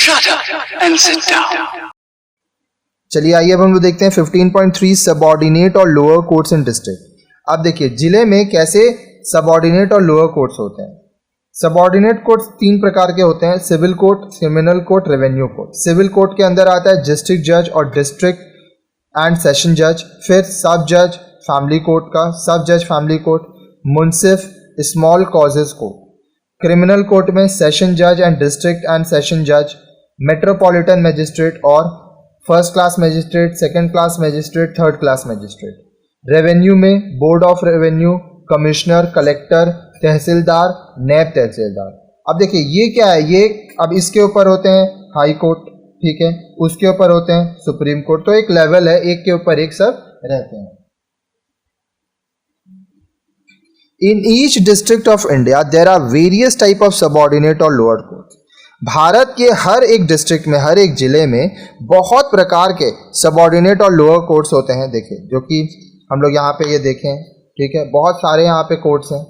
Shut up and sit down. चलिए आइए अब हम लोग देखते हैं 15.3 सबऑर्डिनेट और लोअर कोर्ट्स इन डिस्ट्रिक्ट। अब देखिए जिले में कैसे सबऑर्डिनेट और लोअर कोर्ट्स होते हैं। सबऑर्डिनेट कोर्ट्स तीन प्रकार के होते हैं, civil court, criminal court, revenue court. Civil court के अंदर आता है डिस्ट्रिक्ट जज और डिस्ट्रिक्ट एंड सेशन जज, फिर सब जज फैमिली कोर्ट का, सब जज फैमिली कोर्ट, मुंसिफ small causes court. Criminal court में सेशन जज एंड डिस्ट्रिक्ट एंड सेशन जज, मेट्रोपॉलिटन मजिस्ट्रेट और first class magistrate, second class magistrate, third class magistrate. Revenue में board of revenue, commissioner, collector, तहसीलदार, नैब तहसीलदार। अब देखिए ये क्या है, ये अब इसके ऊपर होते हैं हाई कोर्ट, ठीक है, उसके ऊपर होते हैं सुप्रीम कोर्ट। तो एक लेवल है, एक के ऊपर एक सब रहते हैं। In each district of India there are various type of subordinate और लोअर कोर्ट। भारत के हर एक डिस्ट्रिक्ट में, हर एक जिले में बहुत प्रकार के सबऑर्डिनेट और लोअर कोर्ट्स होते हैं। देखिए जो कि हम लोग यहाँ पे ये देखें, ठीक है, बहुत सारे यहाँ पे कोर्ट्स हैं।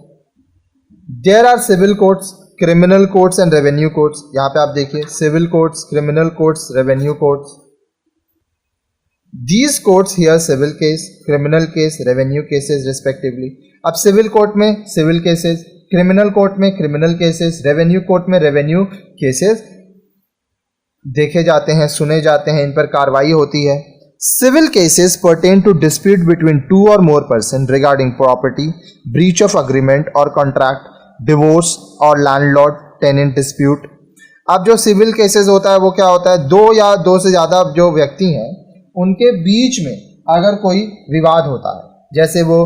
There are civil courts, criminal courts and revenue courts. यहाँ पे आप देखिए civil courts, criminal courts, revenue courts. These courts hear civil case, criminal case, revenue cases respectively. अब सिविल कोर्ट में सिविल केसेस, क्रिमिनल कोर्ट में criminal cases, revenue court में revenue cases देखे जाते हैं, सुने जाते हैं, इन पर कार्रवाई होती है। Civil cases pertain to dispute between two और more person regarding property, breach of agreement और कॉन्ट्रैक्ट, डिवोर्स और लैंडलॉर्ड टेनेंट डिस्प्यूट। अब जो सिविल केसेस होता है वो क्या होता है, दो या दो से ज़्यादा जो व्यक्ति हैं उनके बीच में अगर कोई विवाद होता है, जैसे वो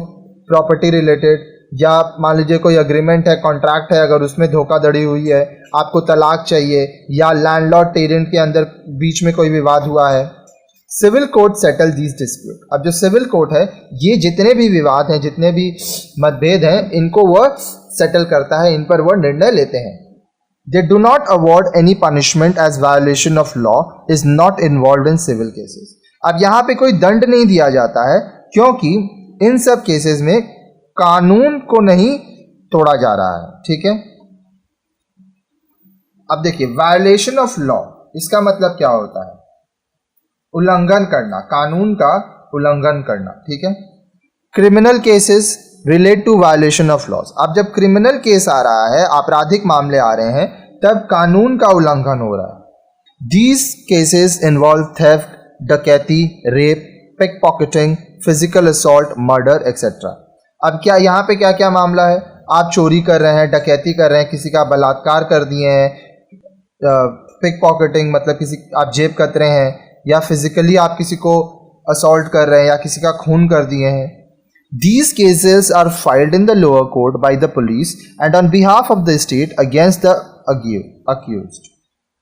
प्रॉपर्टी रिलेटेड या मान लीजिए कोई अग्रीमेंट है, कॉन्ट्रैक्ट है, अगर उसमें धोखाधड़ी हुई है, आपको तलाक चाहिए, या लैंडलॉर्ड टेनेंट के अंदर बीच में कोई विवाद हुआ है, civil court settle these dispute. अब जो सिविल कोर्ट है ये जितने भी विवाद हैं, जितने भी मतभेद हैं, इनको वह सेटल करता है, इन पर वह निर्णय लेते हैं। They do not award any punishment as violation of law is not involve in civil cases. अब यहाँ पे कोई दंड नहीं दिया जाता है क्योंकि इन सब केसेस में कानून को नहीं तोड़ा जा रहा है, ठीक है। अब देखिए वायोलेशन ऑफ लॉ, इसका मतलब क्या होता है, उल्लंघन करना, कानून का उल्लंघन करना, ठीक है। Criminal cases relate to violation of laws. अब जब क्रिमिनल केस आ रहा है, आपराधिक मामले आ रहे हैं, तब कानून का उल्लंघन हो रहा है। दीज केसेस इन्वॉल्व थेफ्ट, डकैती, rape, pickpocketing, physical assault, murder etcetera. अब क्या यहाँ पे क्या क्या मामला है, आप चोरी कर रहे हैं, डकैती कर रहे हैं, किसी का बलात्कार कर दिए हैं, पिक पॉकेटिंग मतलब किसी आप जेब कतरे हैं, या फिजिकली आप किसी को असॉल्ट कर रहे हैं या किसी का खून कर दिए हैं। These cases are filed in the lower court by the police and on behalf of the state against the accused।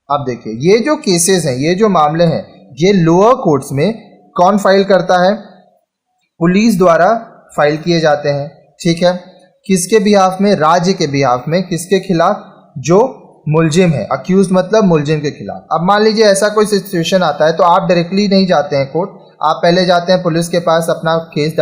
अब देखिए ये जो केसेस हैं, ये जो मामले हैं, ये लोअर कोर्ट्स में कौन फाइल करता है, पुलिस द्वारा फाइल किए जाते हैं, ठीक है। किसके बिहाफ में, राज्य के बिहाफ में, किसके खिलाफ, जो मुलजिम है, अक्यूज मतलब मुलजिम के खिलाफ। अब मान लीजिए ऐसा कोई सिचुएशन आता है तो आप डायरेक्टली नहीं जाते हैं कोर्ट, आप पहले जाते हैं पुलिस के पास, अपना केस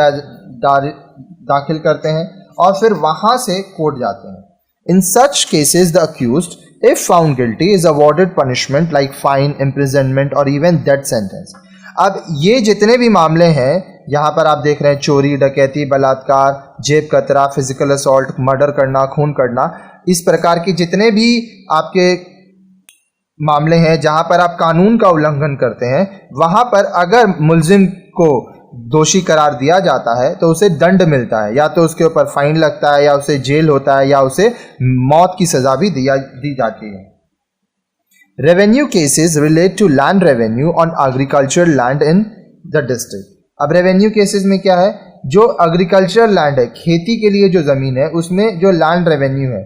दाखिल करते हैं और फिर वहां से कोर्ट जाते हैं। In such cases the accused if found guilty is awarded punishment like fine, imprisonment और इवन डेथ सेंटेंस। अब ये जितने भी मामले हैं यहाँ पर आप देख रहे हैं, चोरी, डकैती, बलात्कार, जेब कतरा, फिजिकल असॉल्ट, मर्डर करना, खून करना, इस प्रकार के जितने भी आपके मामले हैं जहाँ पर आप कानून का उल्लंघन करते हैं, वहाँ पर अगर मुलजिम को दोषी करार दिया जाता है तो उसे दंड मिलता है, या तो उसके ऊपर फाइन लगता है, या उसे जेल होता है, या उसे मौत की सजा भी दी जाती है। Revenue cases relate to land revenue on agriculture land in the district. अब रेवेन्यू केसेस में क्या है, जो एग्रीकल्चर लैंड है, खेती के लिए जो जमीन है, उसमें जो लैंड रेवेन्यू है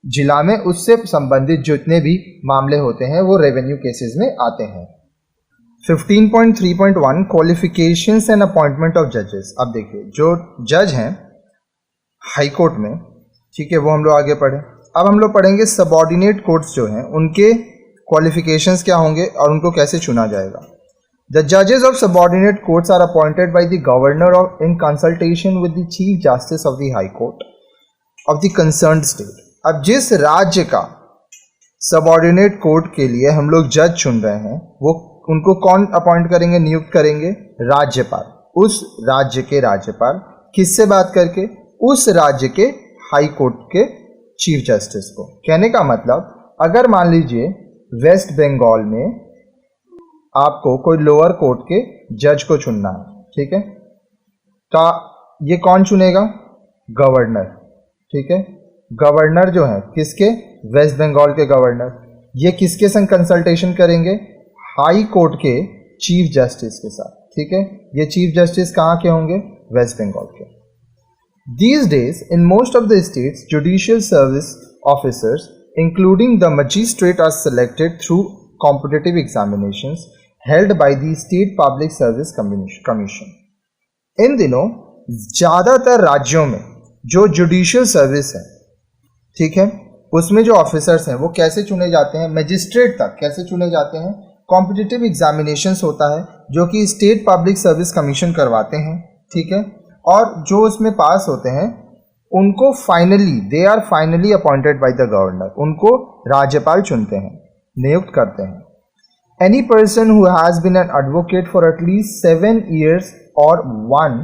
जिला में, उससे संबंधित जितने भी मामले होते हैं वो रेवेन्यू केसेस में आते हैं। 15.3.1 क्वालिफिकेशंस एंड अपॉइंटमेंट ऑफ जजेस। अब देखिए जो जज हैं हाई कोर्ट में, ठीक है, वो हम लोग आगे पढ़े। अब हम लोग पढ़ेंगे सबऑर्डिनेट कोर्ट्स जो हैं उनके क्वालिफिकेशंस क्या होंगे और उनको कैसे चुना जाएगा। द जजेस of subordinate courts are appointed by the governor of in consultation with the chief justice of the high court of the concerned state. अब जिस राज्य का सबऑर्डिनेट कोर्ट के लिए हम लोग जज चुन रहे हैं, वो उनको कौन अपॉइंट करेंगे, नियुक्त करेंगे? राज्यपाल। उस राज्य के राज्यपाल किससे बात करके? उस राज्य के हाई कोर्ट के चीफ जस्टिस को। कहने का मतलब, अगर मान लीजिए वेस्ट बंगाल में आपको कोई लोअर कोर्ट के जज को चुनना है, ठीक है, तो ये कौन चुनेगा? गवर्नर। ठीक है, गवर्नर जो है किसके? वेस्ट बंगाल के गवर्नर। ये किसके संग कंसल्टेशन करेंगे? हाई कोर्ट के चीफ जस्टिस के साथ। ठीक है, ये चीफ जस्टिस कहाँ के होंगे? वेस्ट बंगाल के। These days, in most of the states, judicial service officers, including the magistrate, are selected through competitive examinations held by the State Public Service Commission. इन दिनों ज़्यादातर राज्यों में जो जुडिशियल सर्विस है, ठीक है, उसमें जो ऑफिसर्स हैं वो कैसे चुने जाते हैं? मजिस्ट्रेट तक कैसे चुने जाते हैं? कॉम्पिटिटिव एग्जामिनेशंस होता है जो कि स्टेट पब्लिक सर्विस कमीशन करवाते हैं। ठीक है, और जो उसमें पास होते हैं उनको finally, they are finally appointed by the governor, उनको राज्यपाल चुनते हैं, नियुक्त करते हैं। Any person who has been an advocate for at least 7 years और one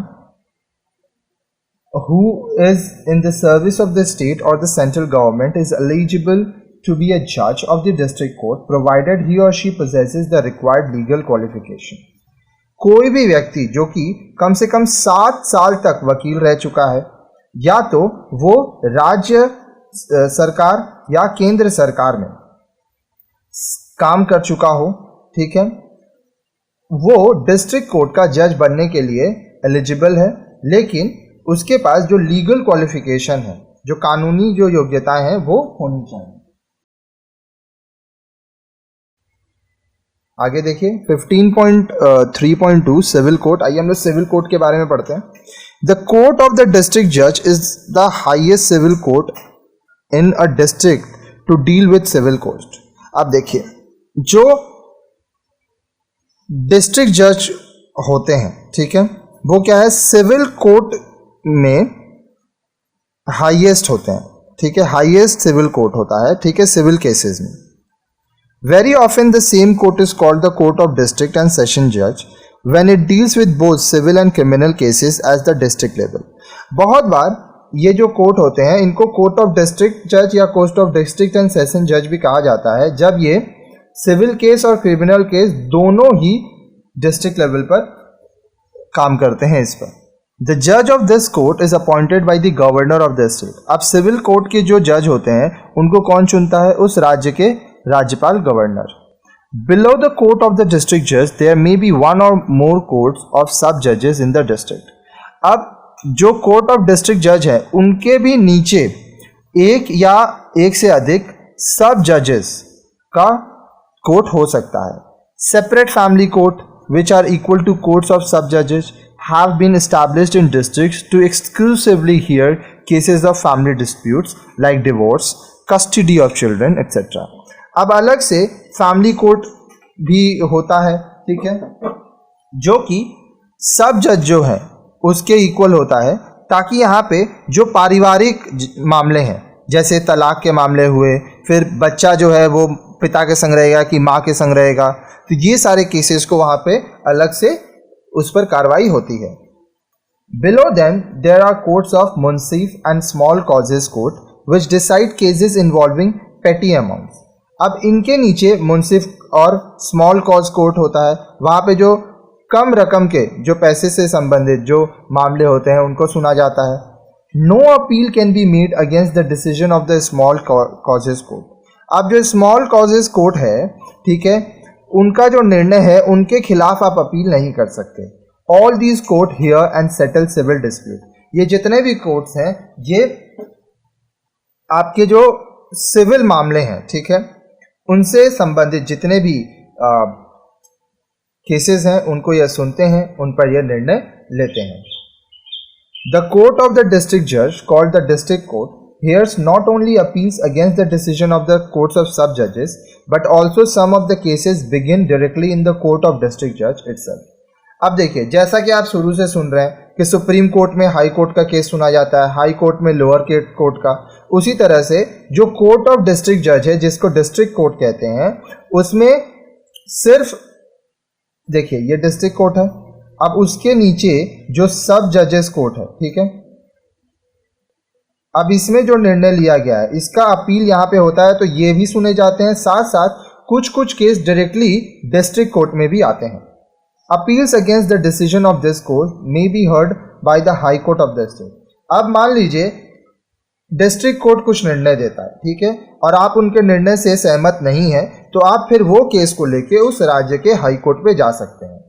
who is in the service of the state or the central government is eligible to be a judge of the district court provided he or she possesses the required legal qualification. कोई भी व्यक्ति जो कि कम से कम 7 साल तक वकील रह चुका है, या तो वो राज्य सरकार या केंद्र सरकार में काम कर चुका हो, ठीक है, वो डिस्ट्रिक्ट कोर्ट का जज बनने के लिए एलिजिबल है, लेकिन उसके पास जो लीगल क्वालिफिकेशन है, जो कानूनी जो योग्यताएं हैं, वो होनी चाहिए। आगे देखिए 15.3.2 सिविल कोर्ट। आइए हम लोग सिविल कोर्ट के बारे में पढ़ते हैं। The court of the district जज is the highest civil court in a district to deal with civil court. अब देखिए, जो डिस्ट्रिक्ट जज होते हैं, ठीक है, वो क्या है? सिविल कोर्ट में हाईएस्ट होते हैं। ठीक है, हाईएस्ट सिविल कोर्ट होता है, ठीक है, सिविल केसेस में। Very often the same court is called the court of district and session judge when it deals with both civil and criminal cases as the district level. बहुत बार ये जो court होते हैं इनको कोर्ट ऑफ डिस्ट्रिक्ट जज या court of district and session जज भी कहा जाता है, जब ये सिविल केस और क्रिमिनल केस दोनों ही डिस्ट्रिक्ट लेवल पर काम करते हैं। इस पर द जज of this court is appointed by the governor of the state. अब सिविल कोर्ट के जो जज होते हैं उनको कौन चुनता है? उस राज्य के राज्यपाल, governor. Below the court of the district जज देयर मे बी वन और मोर कोर्ट्स ऑफ सब जजेस इन द डिस्ट्रिक्ट। अब जो कोर्ट ऑफ डिस्ट्रिक्ट जज है उनके भी नीचे एक या एक से अधिक सब जजेस का कोर्ट हो सकता है। Separate family court which are equal to courts of sub जजेस have been established in districts to exclusively hear cases of family disputes like divorce, custody of children, etc. अब अलग से फैमिली कोर्ट भी होता है, ठीक है, जो कि सब जज जो है उसके इक्वल होता है, ताकि यहाँ पे जो पारिवारिक मामले हैं, जैसे तलाक के मामले हुए, फिर बच्चा जो है वो पिता के संग रहेगा कि माँ के संग रहेगा, तो ये सारे केसेस को वहाँ पे अलग से उस पर कार्रवाई होती है। Below them there are courts of munsif and small causes court which decide cases involving petty amounts. अब इनके नीचे मुंसिफ और स्मॉल कॉज कोर्ट होता है, वहाँ पे जो कम रकम के, जो पैसे से संबंधित जो मामले होते हैं उनको सुना जाता है। No appeal can be made against the decision of the small causes court. अब जो स्मॉल कॉजेज कोर्ट है, ठीक है, उनका जो निर्णय है उनके खिलाफ आप अपील नहीं कर सकते। All these court hear and settle civil dispute. ये जितने भी कोर्ट्स हैं ये आपके जो सिविल मामले हैं, ठीक है, उनसे संबंधित जितने भी केसेस हैं उनको यह सुनते हैं, उन पर यह निर्णय लेते हैं। The court of the district जज called the district court hears not only appeals against the decision of the courts of sub judges but also some of the cases begin directly in the court of district judge itself. अब देखिए, जैसा कि आप शुरू से सुन रहे हैं कि सुप्रीम कोर्ट में हाई कोर्ट का केस सुना जाता है, हाई कोर्ट में लोअर कोर्ट का, उसी तरह से जो कोर्ट ऑफ डिस्ट्रिक्ट जज है जिसको डिस्ट्रिक्ट कोर्ट कहते हैं, उसमें सिर्फ देखिए ये डिस्ट्रिक्ट कोर्ट है, अब उसके नीचे जो सब जजेस कोर्ट है, ठीक है, अब इसमें जो निर्णय लिया गया है इसका अपील यहाँ पे होता है, तो ये भी सुने जाते हैं। साथ साथ कुछ कुछ केस डायरेक्टली डिस्ट्रिक्ट कोर्ट में भी आते हैं। Appeals against the decision of this court may be heard by the high court of the state. अब मान लीजिए डिस्ट्रिक्ट कोर्ट कुछ निर्णय देता है, ठीक है, और आप उनके निर्णय से सहमत नहीं है, तो आप फिर वो केस को लेके उस राज्य के हाई कोर्ट पे जा सकते हैं।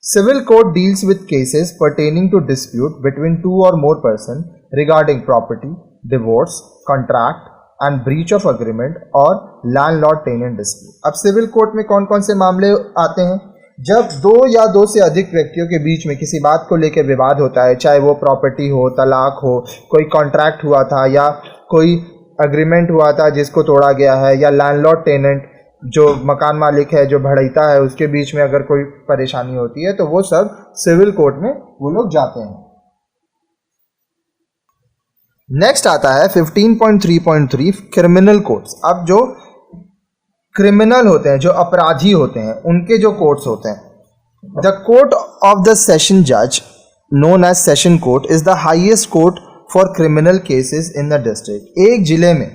Civil court deals with cases pertaining to dispute between two और more person regarding property, divorce, contract and breach of agreement और लैंडलॉर्ड टेनेंट डिस्प्यूट। अब सिविल कोर्ट में कौन कौन से मामले आते हैं? जब दो या दो से अधिक व्यक्तियों के बीच में किसी बात को लेकर विवाद होता है, चाहे वो प्रॉपर्टी हो, तलाक हो, कोई कॉन्ट्रैक्ट हुआ था या कोई अग्रीमेंट हुआ था जिसको तोड़ा गया है, या लैंडलॉर्ड टेनेंट जो मकान मालिक है जो भड़ैता है उसके बीच में अगर कोई परेशानी होती है, तो वो सब सिविल कोर्ट में वो लोग जाते हैं। नेक्स्ट आता है 15.3.3 क्रिमिनल कोर्ट्स। अब जो क्रिमिनल होते हैं, जो अपराधी होते हैं, उनके जो कोर्ट्स होते हैं, the court of the session जज known as session court is the highest court for criminal cases in the district. एक जिले में,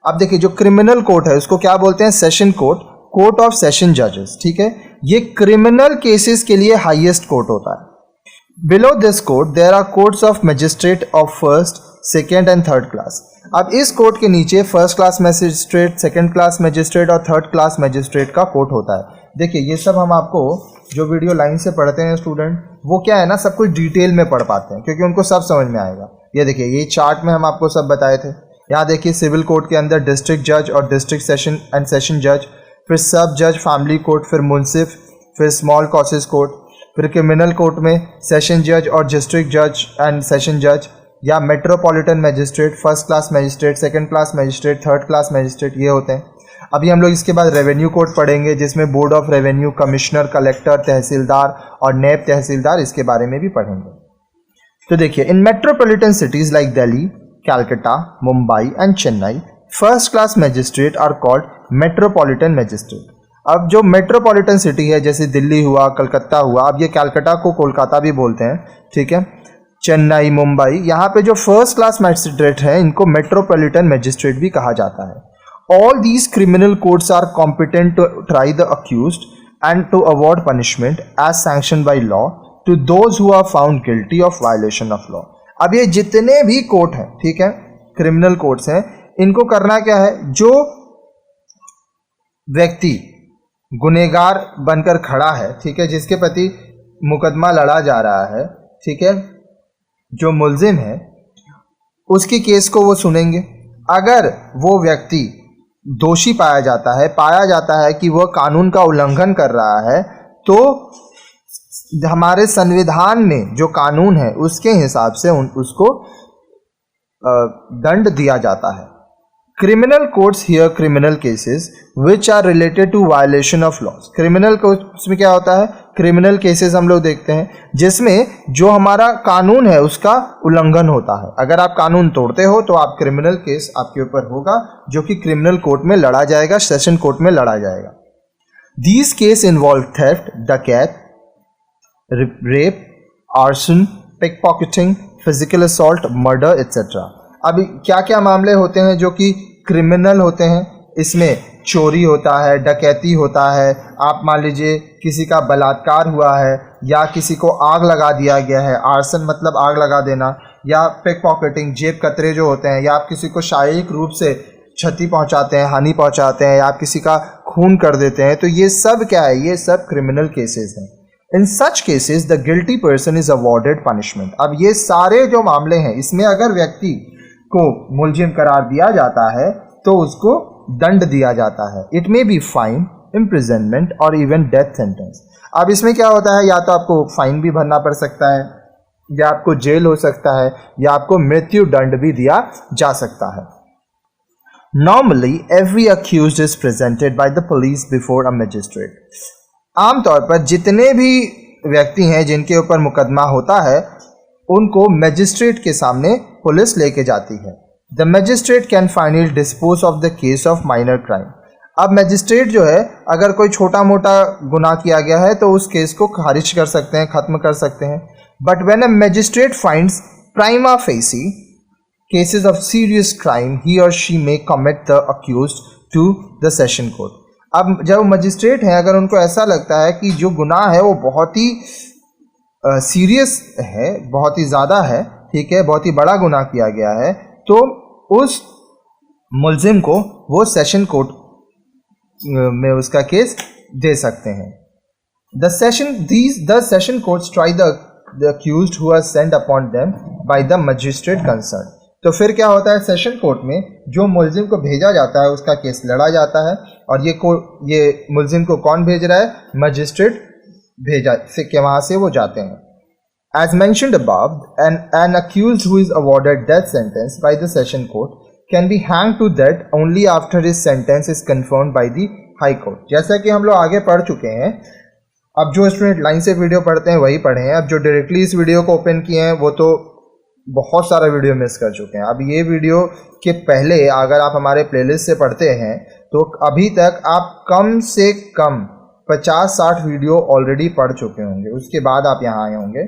अब देखिए जो क्रिमिनल कोर्ट है उसको क्या बोलते हैं? Session court, court of session जजेस, ठीक है। ये क्रिमिनल केसेस के लिए हाईएस्ट कोर्ट होता है। Below this court there are courts of magistrate of first, second and third class. अब इस कोर्ट के नीचे first class magistrate, second class magistrate और थर्ड क्लास मजिस्ट्रेट का कोर्ट होता है। देखिए ये सब हम आपको जो वीडियो लाइन से पढ़ते हैं स्टूडेंट, वो क्या है ना, सब कुछ डिटेल में पढ़ पाते हैं क्योंकि उनको सब समझ में आएगा। ये देखिए ये चार्ट में हम आपको सब बताए थे। यहाँ देखिए सिविल कोर्ट के अंदर डिस्ट्रिक्ट जज और डिस्ट्रिक्ट सेशन एंड सेशन जज, फिर सब जज, फैमिली कोर्ट, फिर मुंसिफ, फिर स्मॉल कॉसेस कोर्ट, फिर क्रिमिनल कोर्ट में सेशन जज और डिस्ट्रिक्ट जज एंड सेशन जज, या metropolitan magistrate, first class magistrate, second class magistrate, third class magistrate, ये होते हैं। अभी हम लोग इसके बाद रेवेन्यू कोर्ट पढ़ेंगे जिसमें board of revenue, commissioner, collector, tehsildar और नैब तहसीलदार, इसके बारे में भी पढ़ेंगे। तो देखिए in metropolitan cities like Delhi, Calcutta, Mumbai and Chennai, first class magistrate are called metropolitan magistrate. अब जो मेट्रोपॉलिटन सिटी है जैसे दिल्ली हुआ, कलकत्ता हुआ, अब ये कैलकाटा को कोलकाता भी बोलते हैं, ठीक है, चेन्नई, मुंबई, यहाँ पे जो फर्स्ट क्लास मैजिस्ट्रेट है इनको मेट्रोपॉलिटन मैजिस्ट्रेट भी कहा जाता है। All these criminal courts are competent to try the accused and to award punishment as sanction by law to those who are found guilty of violation of law. अब ये जितने भी कोर्ट हैं, ठीक है, क्रिमिनल कोर्ट्स हैं, इनको करना क्या है? जो व्यक्ति गुनहगार बनकर खड़ा है, ठीक है, जिसके प्रति मुकदमा लड़ा जा रहा है, ठीक है, जो मुल्जिम है, उसकी केस को वो सुनेंगे। अगर वो व्यक्ति दोषी पाया जाता है कि वह कानून का उल्लंघन कर रहा है, तो हमारे संविधान में जो कानून है उसके हिसाब से उसको दंड दिया जाता है। Criminal courts hear criminal cases which are related to violation of laws. Criminal courts में क्या होता है? क्रिमिनल केसेस हम लोग देखते हैं जिसमें जो हमारा कानून है उसका उल्लंघन होता है। अगर आप कानून तोड़ते हो तो आप क्रिमिनल केस आपके ऊपर होगा, जो कि क्रिमिनल कोर्ट में लड़ा जाएगा, सेशन कोर्ट में लड़ा जाएगा। दीज केस इन्वॉल्व थेफ्ट, डकैत, rape, arson, pickpocketing, physical assault, murder etcetera. अभी क्या क्या मामले होते हैं जो कि क्रिमिनल होते हैं? इसमें चोरी होता है, डकैती होता है, आप मान लीजिए किसी का बलात्कार हुआ है, या किसी को आग लगा दिया गया है, आर्सन मतलब आग लगा देना, या पिक पॉकेटिंग, जेब कतरे जो होते हैं, या आप किसी को शारीरिक रूप से क्षति पहुंचाते हैं, हानि पहुंचाते हैं, या आप किसी का खून कर देते हैं, तो ये सब क्या है? ये सब क्रिमिनल केसेस हैं। In such cases the guilty person is awarded punishment. अब ये सारे जो मामले हैं इसमें अगर व्यक्ति को मुलजिम करार दिया जाता है तो उसको दंड दिया जाता है। It may be fine, imprisonment और इवन डेथ सेंटेंस। अब इसमें क्या होता है? या तो आपको फाइन भी भरना पड़ सकता है, या आपको जेल हो सकता है, या आपको मृत्यु दंड भी दिया जा सकता है। Normally every accused is presented by the police before a magistrate. आमतौर पर जितने भी व्यक्ति हैं जिनके ऊपर मुकदमा होता है उनको मैजिस्ट्रेट के सामने पुलिस लेके जाती है। The magistrate can finally dispose of the case of minor crime. अब मैजिस्ट्रेट जो है, अगर कोई छोटा मोटा गुनाह किया गया है तो उस केस को खारिज कर सकते हैं, खत्म कर सकते हैं। But when a magistrate finds prima facie cases of serious crime, he और she may commit the accused to the session court. अब जब मजिस्ट्रेट हैं, अगर उनको ऐसा लगता है कि जो गुनाह है वो बहुत ही सीरियस है, बहुत ही ज़्यादा है, ठीक है, बहुत ही बड़ा गुनाह किया गया है, तो उस मुलजिम को वो सेशन कोर्ट में उसका केस दे सकते हैं। The session courts try the accused who are sent upon them by the magistrate concern. तो फिर क्या होता है, सेशन कोर्ट में जो मुलजिम को भेजा जाता है उसका केस लड़ा जाता है, और ये मुलजिम को कौन भेज रहा है, मजिस्ट्रेट भेजा से के वहाँ से वो जाते हैं। As mentioned above, an accused who is awarded death sentence by the session court can be hanged to death only after his sentence is confirmed by the high court. जैसा कि हम लोग आगे पढ़ चुके हैं, अब जो स्टूडेंट लाइन से वीडियो पढ़ते हैं वही पढ़े हैं, अब जो डायरेक्टली इस वीडियो को ओपन किए हैं वो तो बहुत सारा वीडियो मिस कर चुके हैं। अब ये वीडियो के पहले अगर आप हमारे प्लेलिस्ट से पढ़ते हैं तो अभी तक आप कम से कम 50-60 वीडियो ऑलरेडी पढ़ चुके होंगे, उसके बाद आप यहाँ आए होंगे।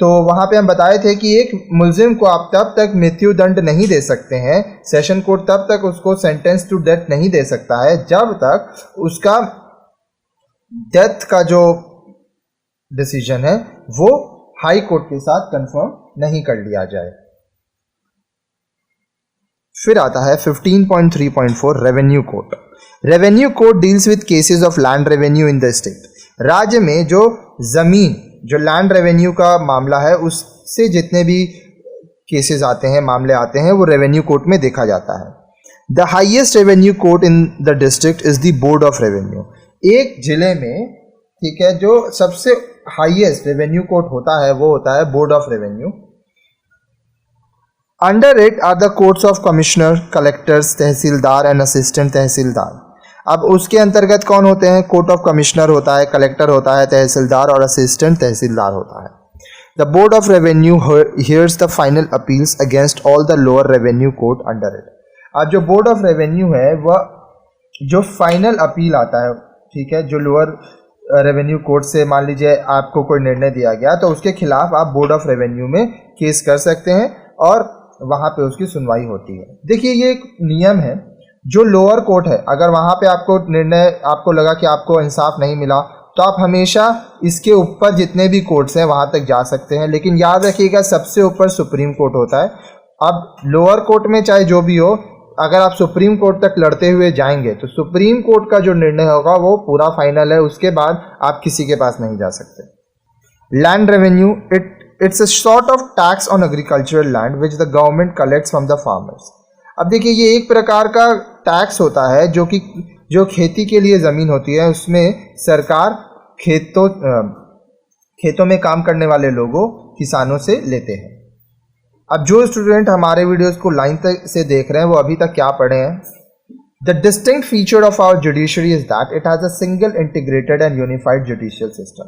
तो वहाँ पे हम बताए थे कि एक मुलजिम को आप तब तक मृत्यु दंड नहीं दे सकते हैं, सेशन कोर्ट तब तक उसको सेंटेंस टू डेथ नहीं दे सकता है जब तक उसका डेथ का जो डिसीजन है वो हाई कोर्ट के साथ कंफर्म नहीं कर लिया जाए। फिर आता है 15.3.4 revenue code. Revenue code deals with cases of land revenue in the state. राज्य में जो जमीन, जो लैंड रेवेन्यू का मामला है, उससे जितने भी केसेस आते हैं, मामले आते हैं, वो रेवेन्यू कोर्ट में देखा जाता है। The highest revenue court in the district is the board of revenue. एक जिले में, ठीक है, जो सबसे हाईएस्ट रेवेन्यू कोर्ट होता है वो होता है board of revenue. Under it are the courts of commissioner, collectors, tehsildar and assistant tehsildar. अब उसके अंतर्गत कौन होते हैं, कोर्ट ऑफ कमिश्नर होता है, कलेक्टर होता है, तहसीलदार और असिस्टेंट तहसीलदार होता है। The board of revenue hears the final appeals against all the lower revenue court under it. अब जो बोर्ड ऑफ रेवेन्यू है वह जो फाइनल अपील आता है, ठीक है, जो लोअर रेवेन्यू कोर्ट से मान लीजिए आपको कोई निर्णय दिया गया तो उसके खिलाफ आप बोर्ड ऑफ रेवेन्यू में केस कर सकते हैं और वहाँ पे उसकी सुनवाई होती है। देखिए ये एक नियम है, जो लोअर कोर्ट है, अगर वहाँ पे आपको निर्णय, आपको लगा कि आपको इंसाफ नहीं मिला तो आप हमेशा इसके ऊपर जितने भी कोर्ट्स हैं वहाँ तक जा सकते हैं, लेकिन याद रखिएगा सबसे ऊपर सुप्रीम कोर्ट होता है। अब लोअर कोर्ट में चाहे जो भी हो, अगर आप सुप्रीम कोर्ट तक लड़ते हुए जाएंगे तो सुप्रीम कोर्ट का जो निर्णय होगा वो पूरा फाइनल है, उसके बाद आप किसी के पास नहीं जा सकते। Land revenue it's a sort of tax on agricultural land which the government collects from the farmers. अब देखिए ये एक प्रकार का टैक्स होता है जो खेती के लिए ज़मीन होती है, उसमें सरकार खेतों में काम करने वाले लोगों, किसानों से लेते हैं। अब जो स्टूडेंट हमारे वीडियोस को लाइन तक से देख रहे हैं वो अभी तक क्या पढ़े हैं, the distinct feature of our judiciary is that it has a single integrated and unified judicial system.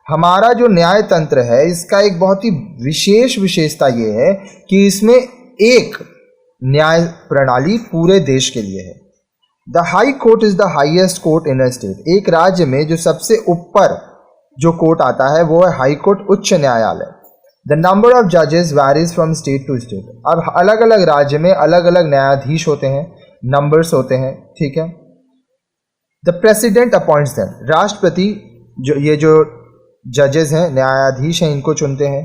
हमारा जो न्याय तंत्र है इसका एक बहुत ही विशेष विशेषता ये है कि इसमें एक न्याय प्रणाली पूरे देश के लिए है। The high court is the highest court in a state. एक राज्य में जो सबसे ऊपर जो कोर्ट आता है वो है हाई कोर्ट, उच्च न्यायालय। द नंबर ऑफ जजेस varies from state to state. अब अलग अलग राज्य में अलग अलग न्यायाधीश होते हैं, नंबर्स होते हैं, ठीक है। The president appoints them. राष्ट्रपति जो जजेस हैं, न्यायाधीश हैं, इनको चुनते हैं।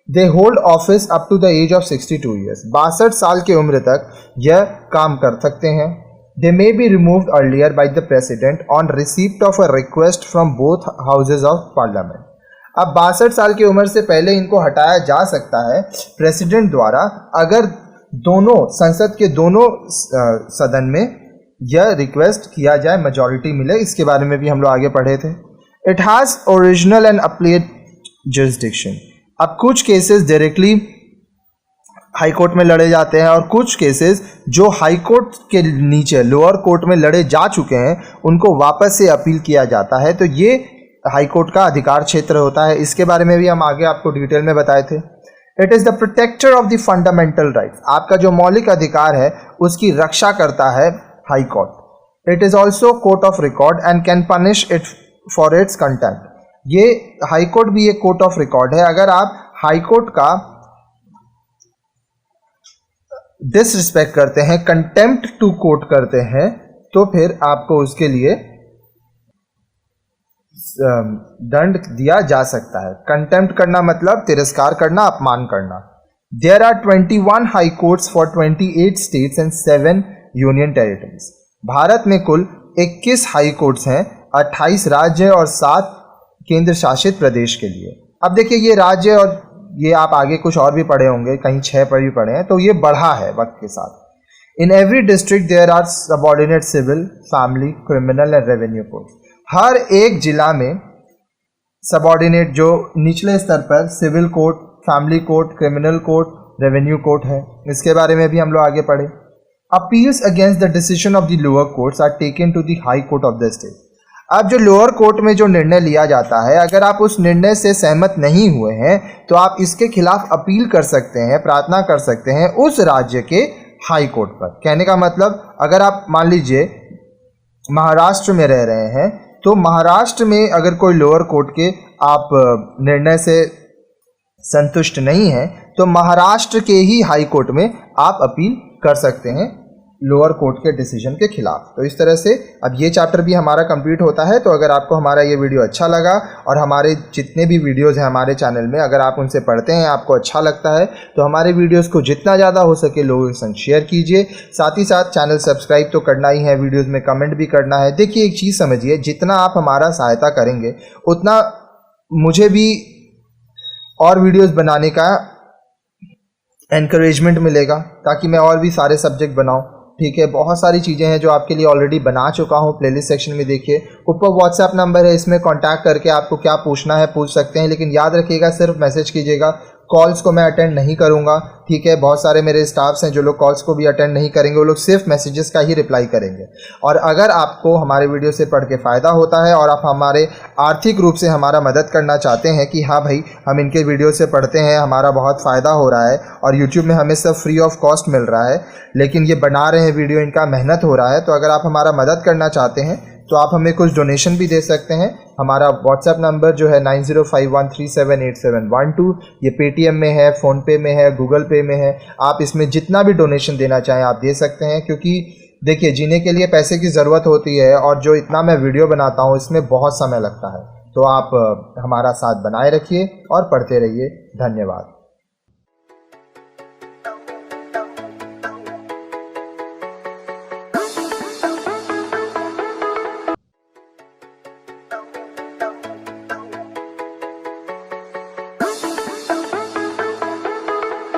They hold office up to the age of 62 years. 62 साल की उम्र तक यह काम कर सकते हैं। They may be removed earlier by the president on receipt of a request from both houses of parliament. अब 62 साल की उम्र से पहले इनको हटाया जा सकता है प्रेसिडेंट द्वारा, अगर दोनों संसद के दोनों सदन में यह रिक्वेस्ट किया जाए, मेजॉरिटी मिले। इसके बारे में भी हम लोग आगे पढ़े थे। It has original and appellate jurisdiction. अब कुछ केसेस डायरेक्टली हाई कोर्ट में लड़े जाते हैं और कुछ केसेस जो हाई कोर्ट के नीचे लोअर कोर्ट में लड़े जा चुके हैं उनको वापस से अपील किया जाता है। तो ये हाई कोर्ट का अधिकार क्षेत्र होता है। इसके बारे में भी हम आगे आपको डिटेल में बताए थे। It is the protector of the fundamental rights, आपका जो मौलिक अधिकार है उसकी रक्षा करता है high court. It is also court of record and can punish it for its contempt, ये हाई कोर्ट भी एक कोर्ट ऑफ रिकॉर्ड है। अगर आप हाई कोर्ट का डिसरिस्पेक्ट करते हैं, कंटेम्प्ट टू कोर्ट करते हैं, तो फिर आपको उसके लिए दंड दिया जा सकता है। कंटेम्प्ट करना मतलब तिरस्कार करना, अपमान करना। There are 21 high courts for 28 states and 7 union territories. Bharat में कुल 21 हाई कोर्ट्स हैं, 28 राज्य और 7 केंद्र शासित प्रदेश के लिए। अब देखिए ये राज्य और ये आप आगे कुछ और भी पढ़े होंगे, कहीं 6 पर भी पढ़े हैं, तो ये बढ़ा है वक्त के साथ। In every district there are subordinate civil, family, criminal and revenue court. हर एक जिला में सबऑर्डिनेट जो निचले स्तर पर civil court, family court, criminal court, revenue court है, इसके बारे में भी हम लोग आगे पढ़े। Appeals against the decision of the lower courts are taken to the high court of the state. अब जो लोअर कोर्ट में जो निर्णय लिया जाता है, अगर आप उस निर्णय से सहमत नहीं हुए हैं तो आप इसके खिलाफ अपील कर सकते हैं, प्रार्थना कर सकते हैं उस राज्य के हाई कोर्ट पर। कहने का मतलब अगर आप मान लीजिए महाराष्ट्र में रह रहे हैं, तो महाराष्ट्र में अगर कोई लोअर कोर्ट के आप निर्णय से संतुष्ट नहीं हैं तो महाराष्ट्र के ही हाई कोर्ट में आप अपील कर सकते हैं लोअर कोर्ट के डिसीजन के खिलाफ। तो इस तरह से अब ये चैप्टर भी हमारा कंप्लीट होता है। तो अगर आपको हमारा ये वीडियो अच्छा लगा और हमारे जितने भी वीडियोस हैं हमारे चैनल में, अगर आप उनसे पढ़ते हैं, आपको अच्छा लगता है, तो हमारे वीडियोस को जितना ज़्यादा हो सके लोगों के संग शेयर कीजिए। साथ ही साथ चैनल सब्सक्राइब तो करना ही है, वीडियोज़ में कमेंट भी करना है। देखिए एक चीज़ समझिए, जितना आप हमारा सहायता करेंगे उतना मुझे भी और वीडियोज़ बनाने का एनकरेजमेंट मिलेगा, ताकि मैं और भी सारे सब्जेक्ट बनाऊं। ठीक है, बहुत सारी चीज़ें हैं जो आपके लिए ऑलरेडी बना चुका हूँ, प्लेलिस्ट सेक्शन में देखिए। ऊपर व्हाट्सएप नंबर है, इसमें कांटेक्ट करके आपको क्या पूछना है पूछ सकते हैं, लेकिन याद रखिएगा सिर्फ मैसेज कीजिएगा, कॉल्स को मैं अटेंड नहीं करूँगा। ठीक है, बहुत सारे मेरे स्टाफ्स हैं जो लोग कॉल्स को भी अटेंड नहीं करेंगे, वो लोग सिर्फ मैसेजेस का ही रिप्लाई करेंगे। और अगर आपको हमारे वीडियो से पढ़ के फ़ायदा होता है और आप हमारे आर्थिक रूप से हमारा मदद करना चाहते हैं कि हाँ भाई हम इनके वीडियो से पढ़ते हैं, हमारा बहुत फ़ायदा हो रहा है और यूट्यूब में हमें सब फ्री ऑफ कॉस्ट मिल रहा है, लेकिन ये बना रहे हैं वीडियो, इनका मेहनत हो रहा है, तो अगर आप हमारा मदद करना चाहते हैं तो आप हमें कुछ डोनेशन भी दे सकते हैं। हमारा व्हाट्सएप नंबर जो है 9051378712, ये पेटीएम में है, फ़ोनपे में है, गूगल पे में है। आप इसमें जितना भी डोनेशन देना चाहें आप दे सकते हैं, क्योंकि देखिए जीने के लिए पैसे की ज़रूरत होती है और जो इतना मैं वीडियो बनाता हूँ इसमें बहुत समय लगता है। तो आप हमारा साथ बनाए रखिए और पढ़ते रहिए। धन्यवाद।